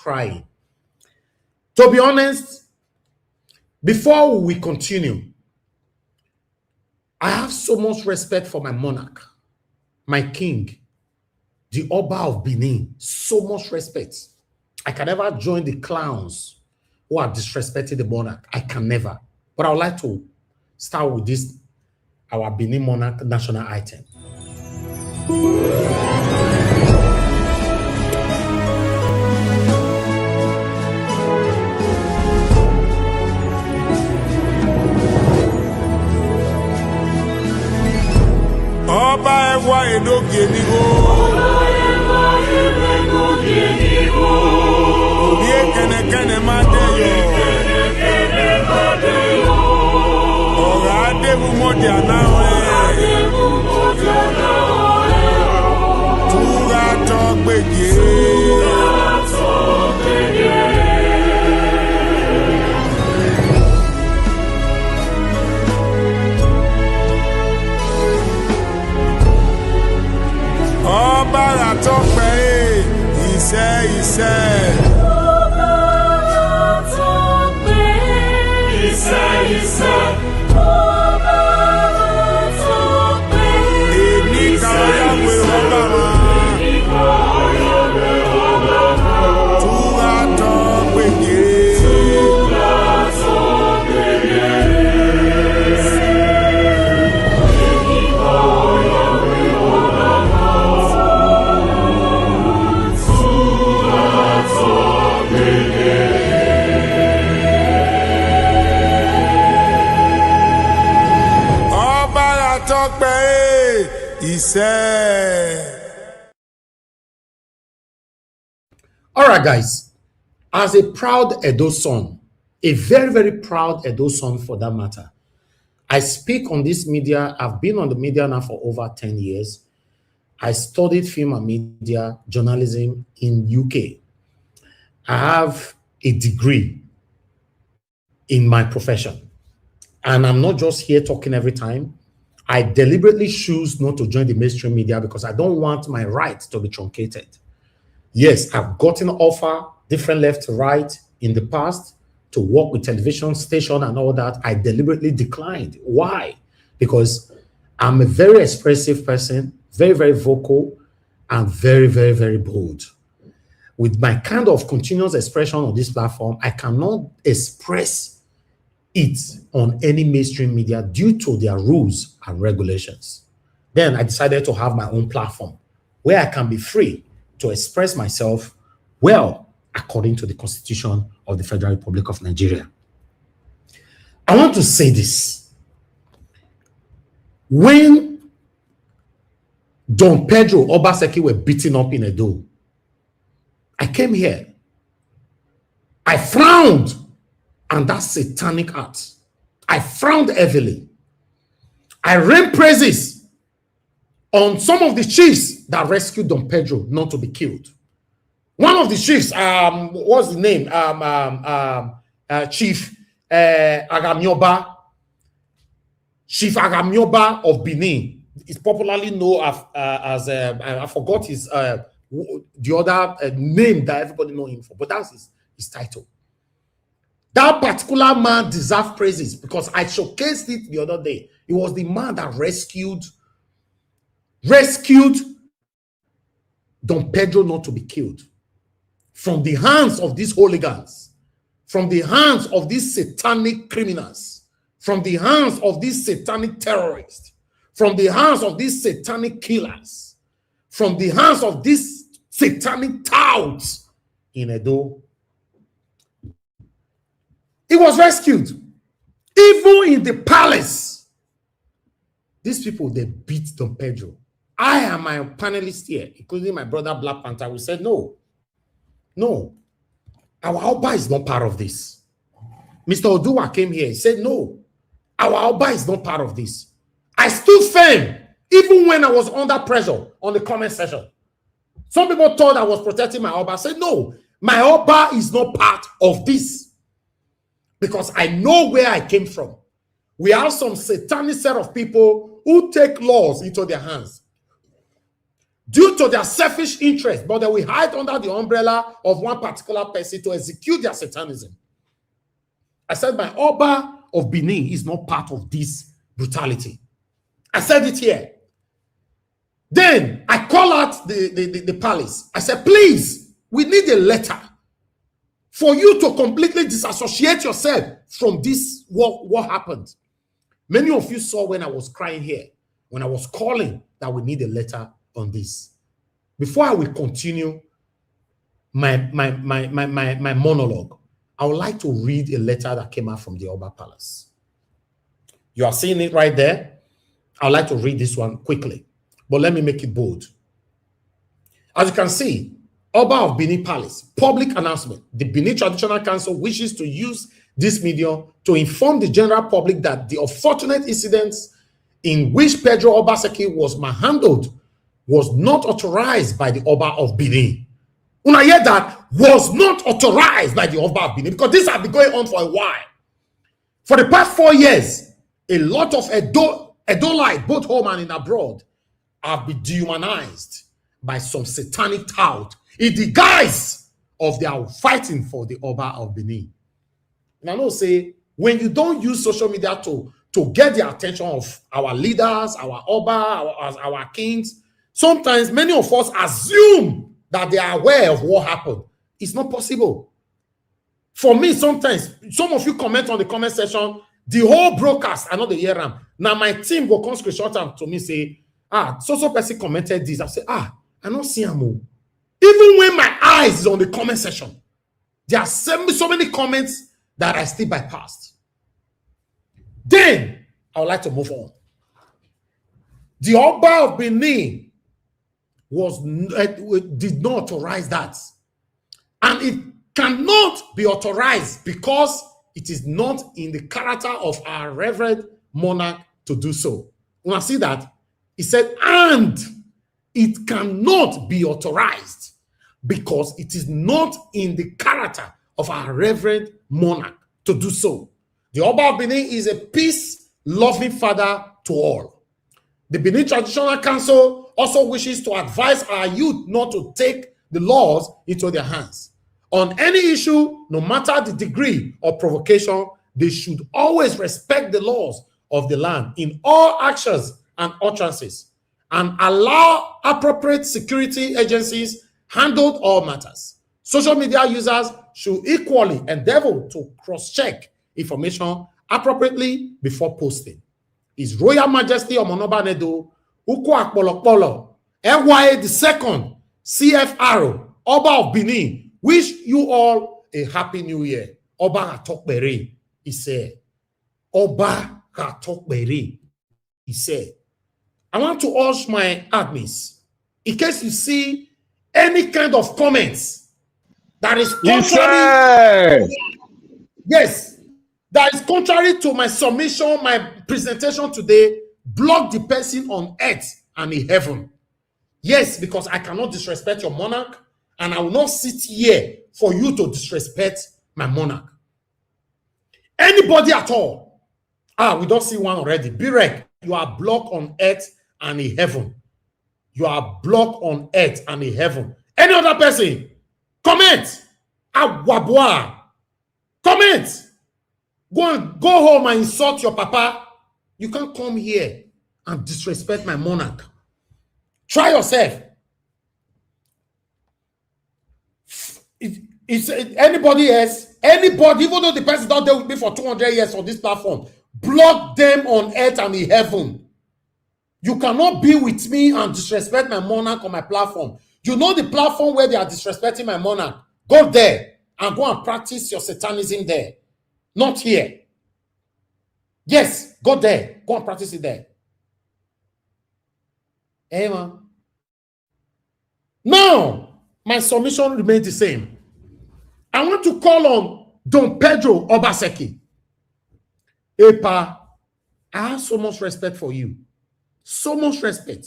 crying. To be honest, before we continue, I have so much respect for my monarch, my king, the Oba of Benin. So much respect. I can never join the clowns who are disrespecting the monarch. I can never. But I would like to start with this, our Benin monarch national item. Oba of Benin. All right, guys. As a proud Edo son, a very, very proud Edo son for that matter, I speak on this media. I've been on the media now for over 10 years. I studied film and media journalism in UK. I have a degree in my profession. And I'm not just here talking every time. I deliberately choose not to join the mainstream media because I don't want my rights to be truncated. Yes, I've gotten offer, different left to right in the past to work with television station and all that. I deliberately declined. Why? Because I'm a very expressive person, very, very vocal, and very, very, very bold. With my kind of continuous expression on this platform, I cannot express it on any mainstream media due to their rules and regulations. Then I decided to have my own platform where I can be free to express myself well according to the Constitution of the Federal Republic of Nigeria. I want to say this. When Don Pedro Obaseki were beaten up in Edo, I came here. I frowned on that satanic act. I frowned heavily. I rained praises on some of the chiefs that rescued Don Pedro not to be killed. One of the chiefs, what's the name? Chief Agamioba. Chief Agamioba of Benin. It's popularly known as I forgot his the other name that everybody know him for, but that's his title. That particular man deserves praises because I showcased it the other day. He was the man that rescued Don Pedro not to be killed from the hands of these hooligans, from the hands of these satanic criminals, from the hands of these satanic terrorists, from the hands of these satanic killers, from the hands of these satanic touts in Edo. He was rescued. Even in the palace, these people, they beat Don Pedro. I and my panelists here, including my brother Black Panther, we said, no, our Oba is not part of this. Mr. Oduwa came here, he said, no, our Oba is not part of this. I stood firm, even when I was under pressure on the comment section. Some people thought I was protecting my Oba. I said, no, my Oba is not part of this. Because I know where I came from. We have some satanic set of people who take laws into their hands. due to their selfish interest, but they will hide under the umbrella of one particular person to execute their satanism. I said my Oba of Benin is not part of this brutality. I said it here. Then I call out the palace. I said, please, we need a letter for you to completely disassociate yourself from this, what happened. Many of you saw when I was crying here, when I was calling that we need a letter on this. Before I will continue my monologue, I would like to read a letter that came out from the Oba Palace. You are seeing it right there. I would like to read this one quickly, but let me make it bold. As you can see, Oba of Benin Palace, public announcement. The Benin Traditional Council wishes to use this medium to inform the general public that the unfortunate incidents in which Pedro Obaseki was manhandled was not authorized by the Oba of Benin. When I hear that, was not authorized by the Oba of Benin, because this has been going on for a while. For the past 4 years, a lot of Edolite, both home and in abroad, have been dehumanized by some satanic tout in the guise of their fighting for the Oba of Benin. And I know, say, when you don't use social media to get the attention of our leaders, our Oba, our kings, sometimes many of us assume that they are aware of what happened. It's not possible. For me, sometimes, some of you comment on the comment section, the whole broadcast, I know the hear them. Now my team will come screenshot them to me, say, so person commented this. I say, I don't see him. Even when my eyes is on the comment section, there are so many comments that I still bypassed. Then, I would like to move on. The Oba of Benin did not authorize that. And it cannot be authorized because it is not in the character of our reverend monarch to do so. When I see that, he said, and it cannot be authorized because it is not in the character of our reverend monarch to do so. The Oba of Benin is a peace-loving father to all. The Benin Traditional Council also wishes to advise our youth not to take the laws into their hands. On any issue, no matter the degree of provocation, they should always respect the laws of the land in all actions and utterances, and allow appropriate security agencies handle all matters. Social media users should equally endeavor to cross-check information appropriately before posting. His Royal Majesty Omonoba Nedo, Uku Akpolokpolo, FYA II, CFR, Oba of Benin, wish you all a happy new year. Oba Atokberi, he said. Oba Atokberi, he said. I want to urge my admins, in case you see any kind of comments that is contrary, yes, that is contrary to my submission, my presentation today, block the person on earth and in heaven. Yes, because I cannot disrespect your monarch, and I will not sit here for you to disrespect my monarch. Anybody at all. We don't see one already. Birek, you are blocked on earth and in heaven. You are blocked on earth and in heaven. Any other person, comment. Awabwa, comment. Go home and insult your papa. You can't come here and disrespect my monarch. Try yourself. Anybody else, anybody, even though the person don't deal with me for 200 years on this platform, block them on earth and in heaven. You cannot be with me and disrespect my monarch on my platform. You know the platform where they are disrespecting my monarch. Go there and go and practice your satanism there. Not here. Yes, go there. Go and practice it there. Hey, man. Now, my submission remains the same. I want to call on Don Pedro Obaseki. Epa, I have so much respect for you. So much respect.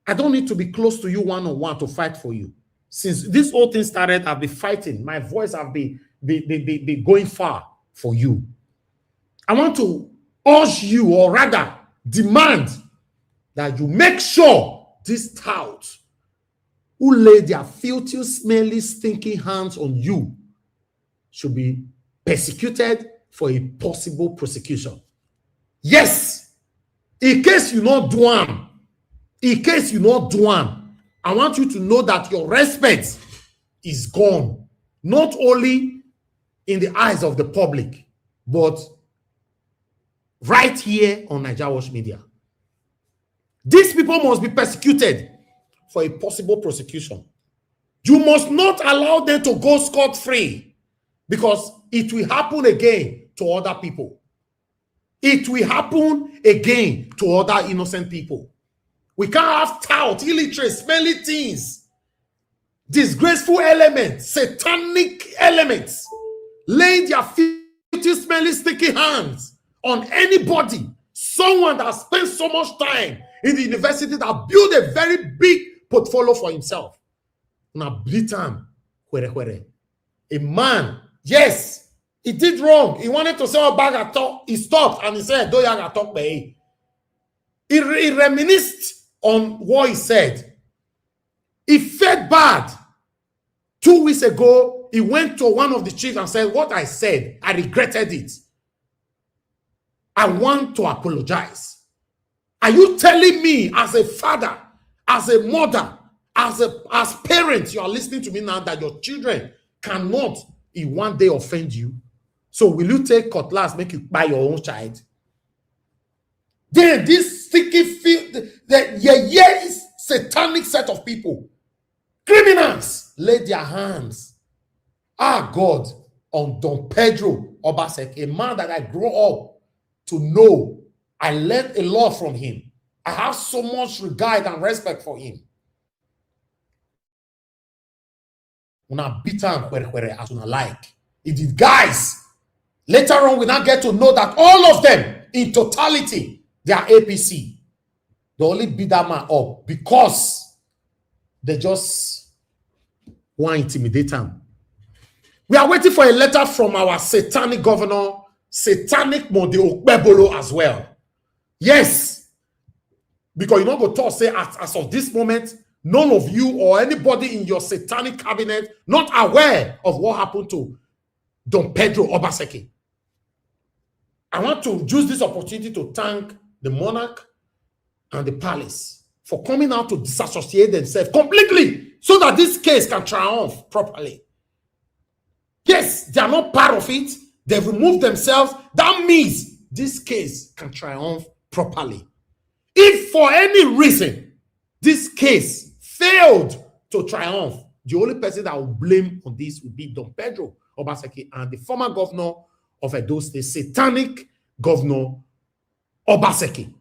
I don't need to be close to you one-on-one to fight for you. Since this whole thing started, I've been fighting. My voice have been going far for you. I want to urge you, or rather demand, that you make sure this tout who lay their filthy, smelly, stinking hands on you should be persecuted for a possible prosecution. Yes, in case you not do one, I want you to know that your respect is gone, not only in the eyes of the public, but right here on Naija Watch Media. These people must be persecuted for a possible prosecution. You must not allow them to go scot-free, because it will happen again to other people. It will happen again to other innocent people. We can't have tout, illiterate, smelly things, disgraceful elements, satanic elements, laying their filthy, smelly, sticky hands on anybody, someone that spent so much time in the university, that built a very big portfolio for himself. Now, Britain, a man, yes, he did wrong. He wanted to say, oh, bag at talk. He stopped and he said, do you talk, babe? He reminisced on what he said. He felt bad. 2 weeks ago, he went to one of the chiefs and said, what I said, I regretted it. I want to apologize. Are you telling me, as a father, as a mother, as parents, you are listening to me now, that your children cannot in one day offend you? So will you take cutlass, make you buy your own child? Then this sticky satanic set of people, criminals, laid their hands, God, on Don Pedro Obaseki, a man that I grew up to know. I learned a lot from him. I have so much regard and respect for him. Una beat him as una like. It did, guys. Later on, we now get to know that all of them, in totality, they are APC. They only beat that man up because they just want to intimidate him. We are waiting for a letter from our satanic governor, satanic Mode Okpebolo as well. Yes, because you don't go talk, say, as of this moment, none of you or anybody in your satanic cabinet not aware of what happened to Don Pedro Obaseki. I want to use this opportunity to thank the monarch and the palace for coming out to disassociate themselves completely so that this case can triumph properly. Yes, they are not part of it. They've removed themselves. That means this case can triumph properly. If for any reason this case failed to triumph, the only person that will blame on this will be Don Pedro Obaseki and the former governor of Edo State, satanic governor Obaseki.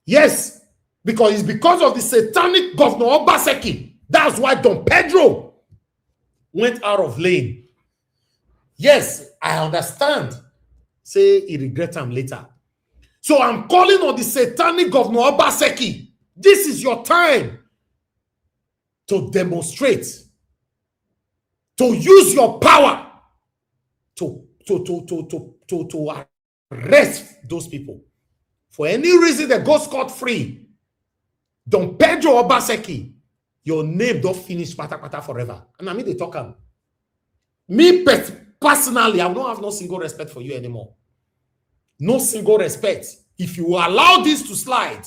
Yes, because it's because of the satanic governor Obaseki. That's why Don Pedro went out of lane. Yes, I understand. Say he regret him later. So I'm calling on the satanic governor Obaseki. This is your time to demonstrate, to use your power to arrest those people. For any reason they go scot-free, Don Pedro Obaseki, your name don't finish pata forever. And I mean they talk am. Me personally, I don't have no single respect for you anymore. No single respect. If you allow this to slide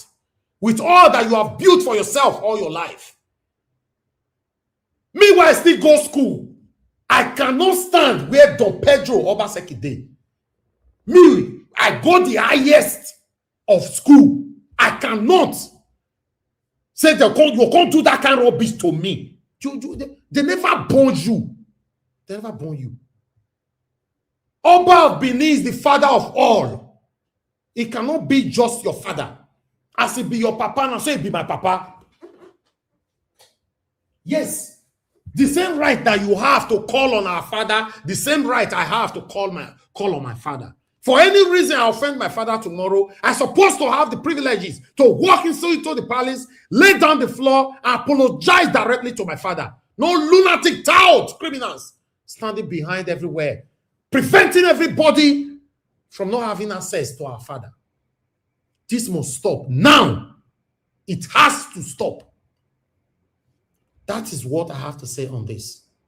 with all that you have built for yourself all your life. Meanwhile, I still go school. I cannot stand where Don Pedro Obaseki did. Me, I go the highest of school. I cannot say you can't do that kind of rubbish to me. They never born you. They never born you. Oba of Benin is the father of all. It cannot be just your father. As it be your papa, now say it be my papa. Yes. The same right that you have to call on our father, the same right I have to call on my father. For any reason I offend my father tomorrow, I'm supposed to have the privileges to walk into the palace, lay down the floor, and apologize directly to my father. No lunatic tout criminals standing behind everywhere, preventing everybody from not having access to our father. This must stop now. It has to stop. That is what I have to say on this.